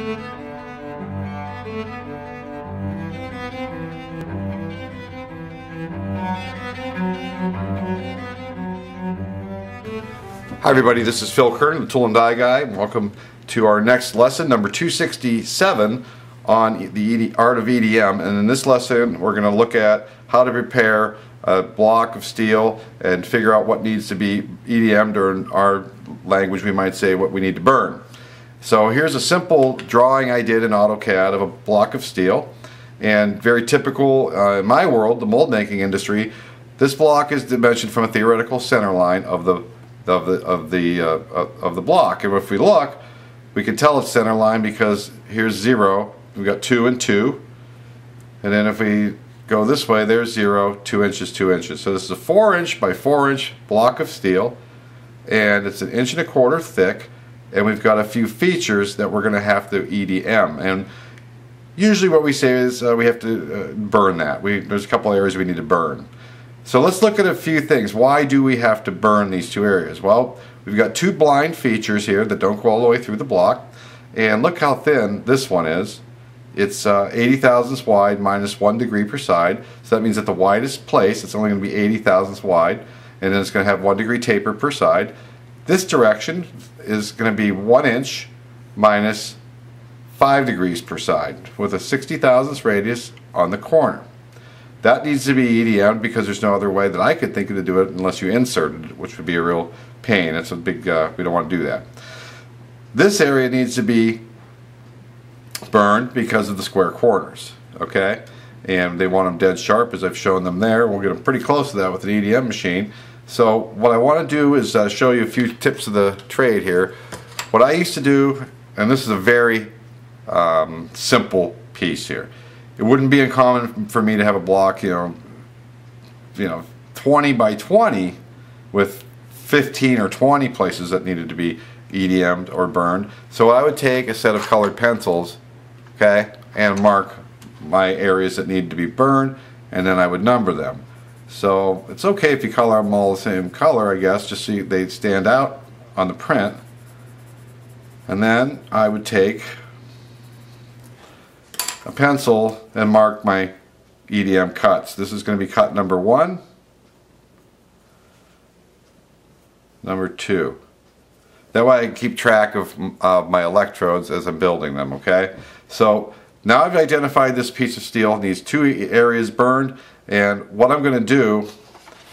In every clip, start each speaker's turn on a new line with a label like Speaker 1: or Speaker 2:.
Speaker 1: Hi everybody, this is Phil Kern, the Tool and Die Guy. Welcome to our next lesson, number 267 on the Art of EDM. And in this lesson, we're going to look at how to prepare a block of steel and figure out what needs to be EDM'd, or in our language we might say what we need to burn. So here's a simple drawing I did in AutoCAD of a block of steel. And very typical in my world, the mold making industry, this block is dimensioned from a theoretical center line of the block, and if we look, we can tell it's center line because here's 0, we've got 2 and 2, and then if we go this way, there's 0, 2 inches, 2 inches. So this is a 4-inch by 4-inch block of steel, and it's 1.25 inches thick, and we've got a few features that we're going to have to EDM. And usually what we say is we have to burn that. There's a couple areas we need to burn. So let's look at a few things. Why do we have to burn these two areas? Well, we've got two blind features here that don't go all the way through the block. And look how thin this one is. It's 80 thousandths wide minus 1 degree per side. So that means at the widest place it's only going to be 80 thousandths wide. And then it's going to have 1 degree taper per side. This direction is going to be 1 inch minus 5 degrees per side with a 60 thousandths radius on the corner. That needs to be EDM'd because there's no other way that I could think of to do it unless you inserted it, which would be a real pain. It's a big, we don't want to do that. This area needs to be burned because of the square corners, okay? And they want them dead sharp, as I've shown them there. We'll get them pretty close to that with an EDM machine. So what I want to do is show you a few tips of the trade here. What I used to do, and this is a very simple piece here. It wouldn't be uncommon for me to have a block, you know, 20 by 20 with 15 or 20 places that needed to be EDM'd or burned. So I would take a set of colored pencils, okay, and mark my areas that need to be burned, and then I would number them. So it's okay if you color them all the same color, I guess, just so they stand out on the print. And then I would take a pencil and mark my EDM cuts. This is going to be cut number 1, number 2. That way I can keep track of my electrodes as I'm building them, okay? So now I've identified this piece of steel needs 2 areas burned, and what I'm going to do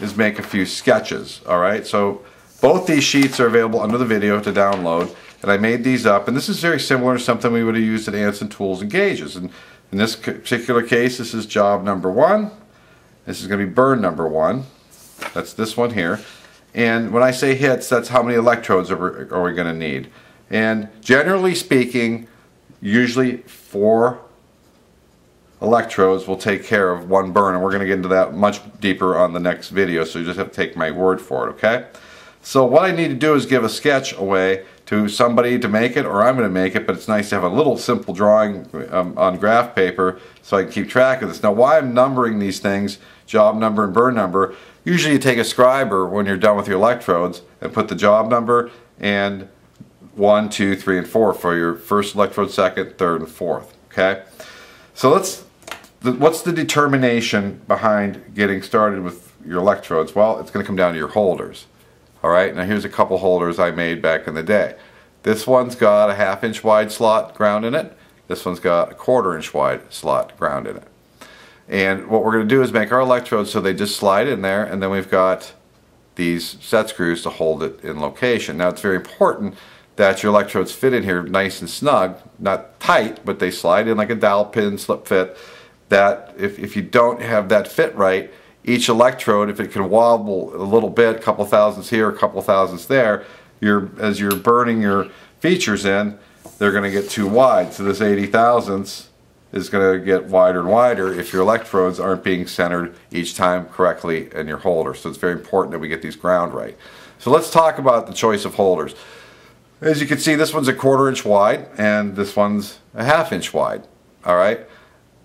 Speaker 1: is make a few sketches, alright? So both these sheets are available under the video to download. And I made these up, and this is very similar to something we would have used at Anson Tools and Gauges. And in this particular case, this is job number 1. This is going to be burn number 1. That's this one here. And when I say hits, that's how many electrodes are we going to need. And generally speaking, usually 4 electrodes will take care of 1 burn, and we're going to get into that much deeper on the next video, so you just have to take my word for it, okay? So what I need to do is give a sketch away to somebody to make it, or I'm going to make it, but it's nice to have a little simple drawing on graph paper so I can keep track of this. Now why I'm numbering these things, job number and burn number, usually you take a scriber when you're done with your electrodes and put the job number and 1, 2, 3, and 4 for your first electrode, second, third, and fourth, okay? So what's the determination behind getting started with your electrodes? Well, it's going to come down to your holders. Alright, now here's a couple holders I made back in the day. This one's got a 1/2 inch wide slot ground in it. This one's got a 1/4 inch wide slot ground in it. And what we're going to do is make our electrodes so they just slide in there, and then we've got these set screws to hold it in location. Now it's very important that your electrodes fit in here nice and snug, not tight, but they slide in like a dowel pin slip fit. That if you don't have that fit right, each electrode, if it can wobble a little bit, a couple thousandths here, a couple thousandths there, as you're burning your features in, they're going to get too wide. So this 80 thousandths is going to get wider and wider if your electrodes aren't being centered each time correctly in your holder. So it's very important that we get these ground right. So let's talk about the choice of holders. As you can see, this one's a 1/4 inch wide and this one's a 1/2 inch wide. Alright?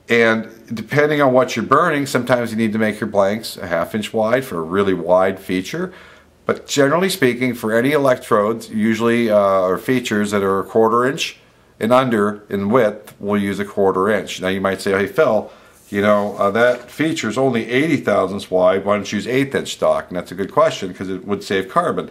Speaker 1: And depending on what you're burning, sometimes you need to make your blanks a 1/2 inch wide for a really wide feature. But generally speaking, for any electrodes, usually or features that are a 1/4 inch and under in width, we'll use a 1/4 inch. Now you might say, hey Phil, you know, that feature is only 80 thousandths wide, why don't you use 1/8 inch stock? And that's a good question because it would save carbon.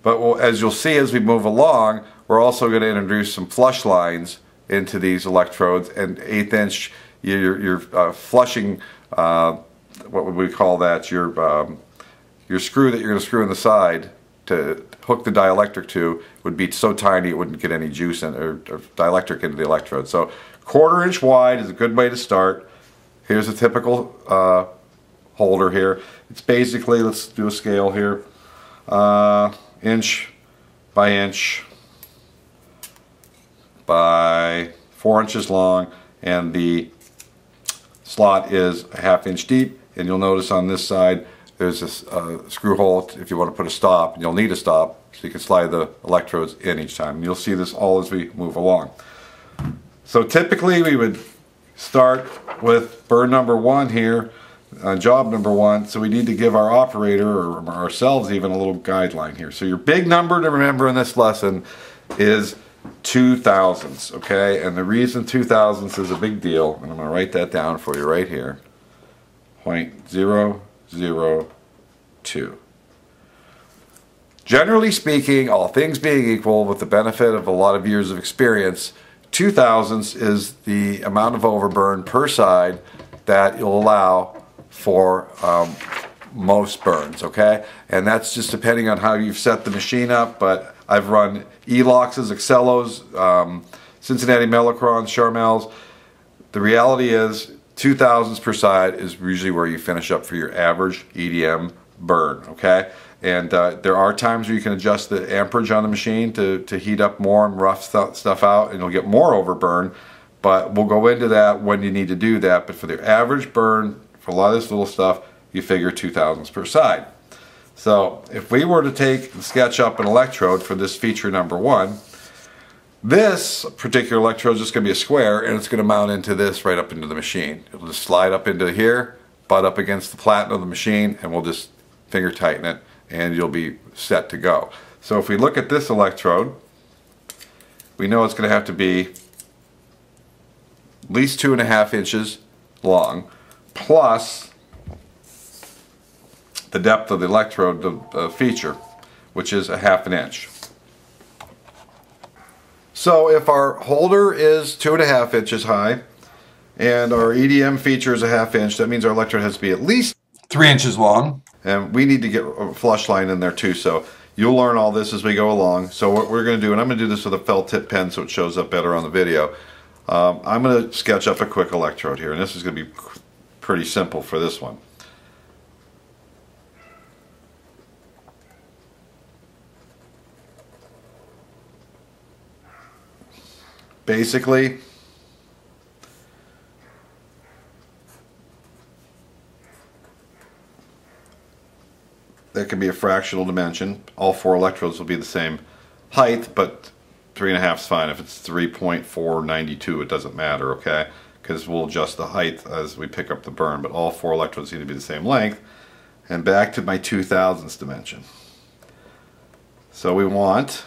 Speaker 1: But as you'll see as we move along, we're also going to introduce some flush lines into these electrodes, and 1/8 inch, you're flushing, what would we call that, your screw that you're going to screw in the side to hook the dielectric to would be so tiny it wouldn't get any juice in, or dielectric into the electrode. So 1/4 inch wide is a good way to start. Here's a typical holder here. It's basically, let's do a scale here, inch by inch by 4 inches long, and the slot is a 1/2 inch deep. And you'll notice on this side there's a screw hole if you want to put a stop, and you'll need a stop so you can slide the electrodes in each time. And you'll see this all as we move along. So typically we would start with burn number 1 here, job number 1. So we need to give our operator, or ourselves even, a little guideline here. So your big number to remember in this lesson is 2 thousandths, okay? And the reason 2 thousandths is a big deal, and I'm going to write that down for you right here, 0.002. Generally speaking, all things being equal, with the benefit of a lot of years of experience, 2 thousandths is the amount of overburn per side that you'll allow for most burns, okay? And that's just depending on how you've set the machine up, but I've run Eloxes, Excellos, Cincinnati Mellocrons, Charmels. The reality is 2 thousandths per side is usually where you finish up for your average EDM burn, okay? And there are times where you can adjust the amperage on the machine to heat up more and rough stuff out, and you'll get more overburn, but we'll go into that when you need to do that. But for the average burn, for a lot of this little stuff, you figure 2 thousandths per side. So if we were to take and sketch up an electrode for this feature number 1, this particular electrode is just going to be a square, and it's going to mount into this right up into the machine. It'll just slide up into here, butt up against the platen of the machine, and we'll just finger tighten it, and you'll be set to go. So if we look at this electrode, we know it's going to have to be at least 2.5 inches long, plus the depth of the electrode, the feature, which is a 1/2 inch. So if our holder is 2.5 inches high and our EDM feature is a 1/2 inch, that means our electrode has to be at least 3 inches long, and we need to get a flush line in there too. So you'll learn all this as we go along. So what we're going to do, and I'm going to do this with a felt tip pen so it shows up better on the video, I'm going to sketch up a quick electrode here, and this is going to be pretty simple for this one. Basically, that can be a fractional dimension. All 4 electrodes will be the same height, but 3.5 is fine. If it's 3.492, it doesn't matter, okay? Because we'll adjust the height as we pick up the burn, but all 4 electrodes need to be the same length. And back to my 2 thousandths dimension. So we want,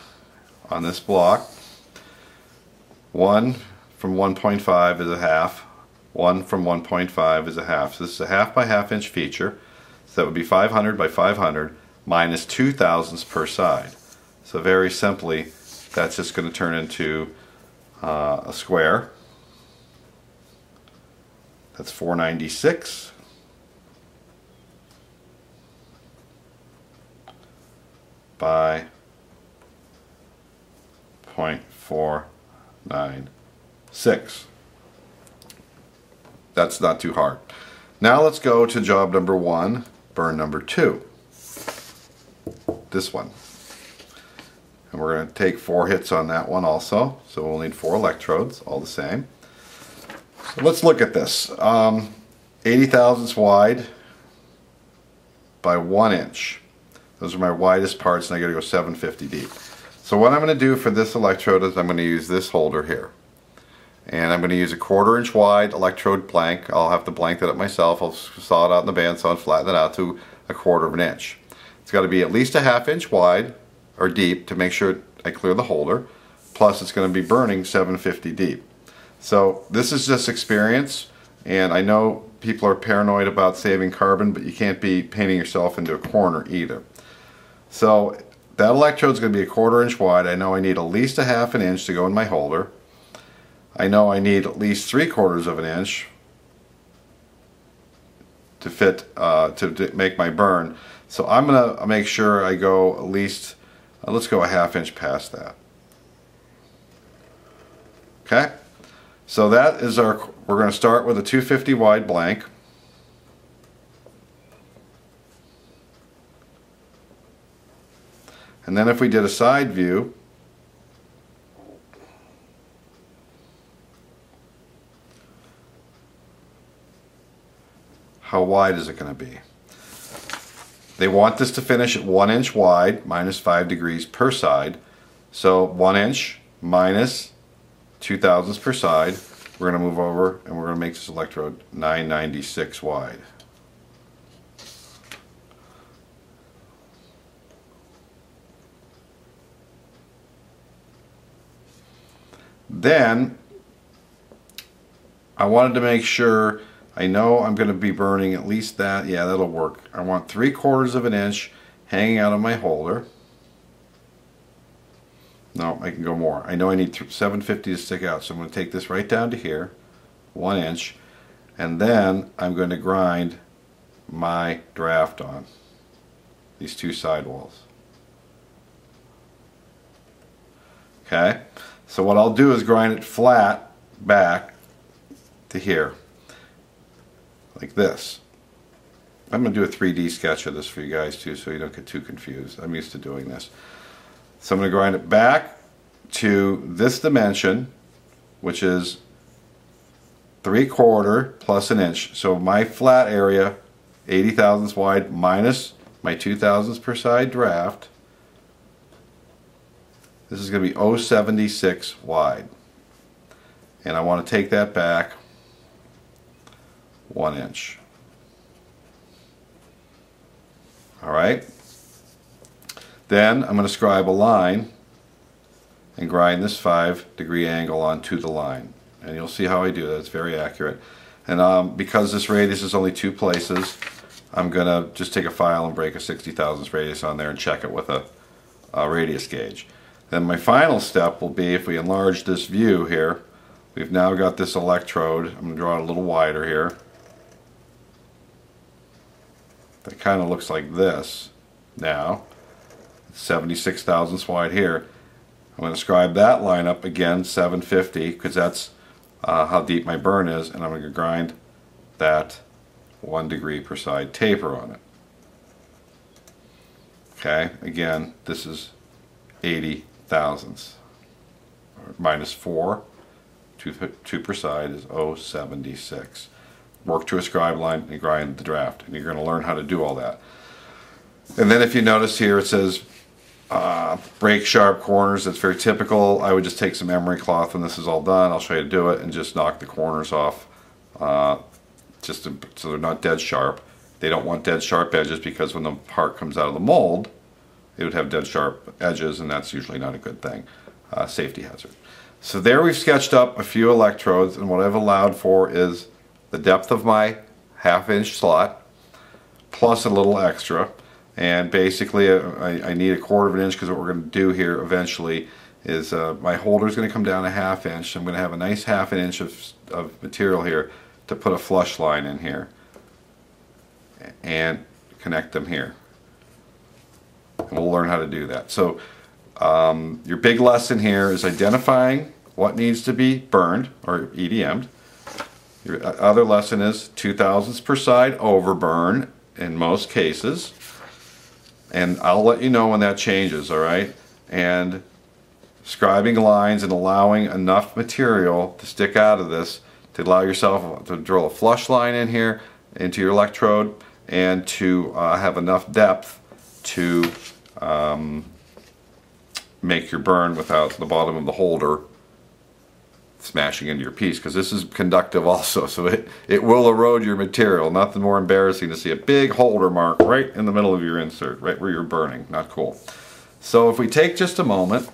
Speaker 1: on this block, 1 from 1.5 is a 1/2, 1 from 1.5 is a 1/2. So this is a 1/2 by 1/2 inch feature. So that would be 500 by 500 minus 2 thousandths per side. So very simply, that's just going to turn into a square. That's 496 by 0.496. That's not too hard. Now let's go to job number 1, burn number 2. This one. And we're going to take 4 hits on that one also. So we'll need 4 electrodes, all the same. So let's look at this. 80 thousandths wide by 1 inch. Those are my widest parts, and I got to go 750 deep. So what I'm going to do for this electrode is I'm going to use this holder here. And I'm going to use a 1/4 inch wide electrode blank. I'll have to blank that up myself. I'll saw it out in the bandsaw and flatten it out to a 1/4 inch. It's got to be at least a 1/2 inch wide or deep to make sure I clear the holder, plus it's going to be burning 750 deep. So this is just experience, and I know people are paranoid about saving carbon, but you can't be painting yourself into a corner either. So that electrode is going to be 1/4 inch wide. I know I need at least a 1/2 inch to go in my holder. I know I need at least 3/4 of an inch to fit to make my burn. So I'm going to make sure I go at least, let's go a 1/2 inch past that. Okay, so that is our, we're going to start with a 250 wide blank. And then if we did a side view, how wide is it going to be? They want this to finish at 1 inch wide, minus 5 degrees per side. So 1 inch minus 0.02 per side. We're going to move over and we're going to make this electrode 996 wide. Then I wanted to make sure, I know I'm going to be burning at least that, yeah, that'll work. I want 3/4 of an inch hanging out of my holder. No, I can go more. I know I need 750 to stick out, so I'm going to take this right down to here, 1 inch, and then I'm going to grind my draft on these two sidewalls. Okay, so what I'll do is grind it flat back to here, like this. I'm going to do a 3D sketch of this for you guys too, so you don't get too confused. I'm used to doing this. So I'm going to grind it back to this dimension, which is 3/4 plus an inch. So my flat area, 80 thousandths wide, minus my 2 thousandths per side draft. This is going to be 0.76 wide. And I want to take that back 1 inch. Alright. Then I'm going to scribe a line and grind this 5-degree angle onto the line. And you'll see how I do that. It's very accurate. And because this radius is only 2 places, I'm going to just take a file and break a 60 thousandths radius on there and check it with a radius gauge. Then my final step will be, if we enlarge this view here, we've now got this electrode. I'm going to draw it a little wider here. That kind of looks like this now. 76 thousandths wide here. I'm going to scribe that line up again, 750, because that's how deep my burn is, and I'm going to grind that 1 degree per side taper on it. Okay, again, this is 80 thousandths. Minus 4, 2 per side is 0.76. Work to a scribe line and grind the draft, and you're going to learn how to do all that. And then if you notice here, it says break sharp corners. That's very typical. I would just take some emery cloth when this is all done. I'll show you how to do it, and just knock the corners off so they're not dead sharp. They don't want dead sharp edges, because when the part comes out of the mold, it would have dead sharp edges, and that's usually not a good thing. Safety hazard. So there we've sketched up a few electrodes, and what I've allowed for is the depth of my 1/2 inch slot plus a little extra. And basically I need 1/4 of an inch, because what we're going to do here eventually is my holder is going to come down a 1/2 inch. I'm going to have a nice 1/2 inch of material here to put a flush line in here and connect them here. And we'll learn how to do that. So your big lesson here is identifying what needs to be burned or EDM'd. Your other lesson is 2 thousandths per side overburn in most cases. And I'll let you know when that changes, alright? And scribing lines and allowing enough material to stick out of this to allow yourself to drill a flush line in here into your electrode, and to have enough depth to make your burn without the bottom of the holder smashing into your piece, because this is conductive also, so it will erode your material. Nothing more embarrassing to see a big holder mark right in the middle of your insert, right where you're burning. Not cool. So if we take just a moment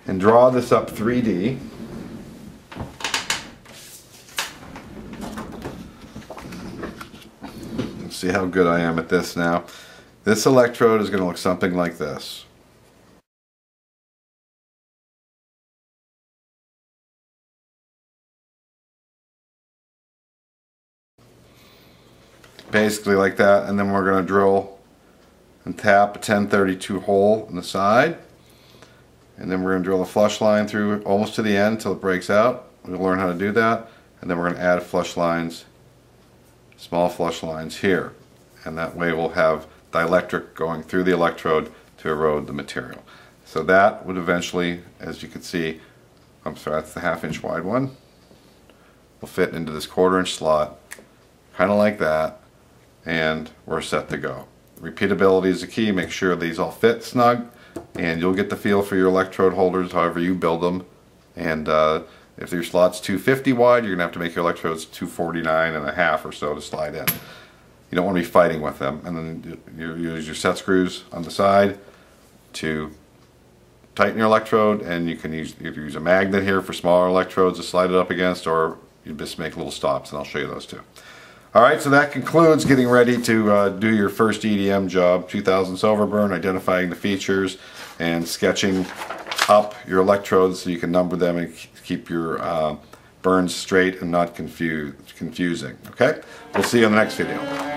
Speaker 1: and draw this up 3D. Let's see how good I am at this now. This electrode is going to look something like this. Basically like that, and then we're going to drill and tap a 1032 hole in the side, and then we're going to drill a flush line through almost to the end until it breaks out. We'll learn how to do that, and then we're going to add flush lines, small flush lines here, and that way we'll have dielectric going through the electrode to erode the material. So that would eventually, as you can see, I'm sorry, that's the 1/2 inch wide one, will fit into this 1/4 inch slot, kind of like that, and we're set to go. Repeatability is the key. Make sure these all fit snug, and you'll get the feel for your electrode holders however you build them. And if your slot's 250 wide, you're gonna have to make your electrodes 249.5 or so to slide in. You don't want to be fighting with them. And then you use your set screws on the side to tighten your electrode, and you can use a magnet here for smaller electrodes to slide it up against, or you just make little stops, and I'll show you those too. Alright, so that concludes getting ready to do your first EDM job, 2000 silver burn, identifying the features, and sketching up your electrodes so you can number them and keep your burns straight and not confusing. Okay? We'll see you in the next video.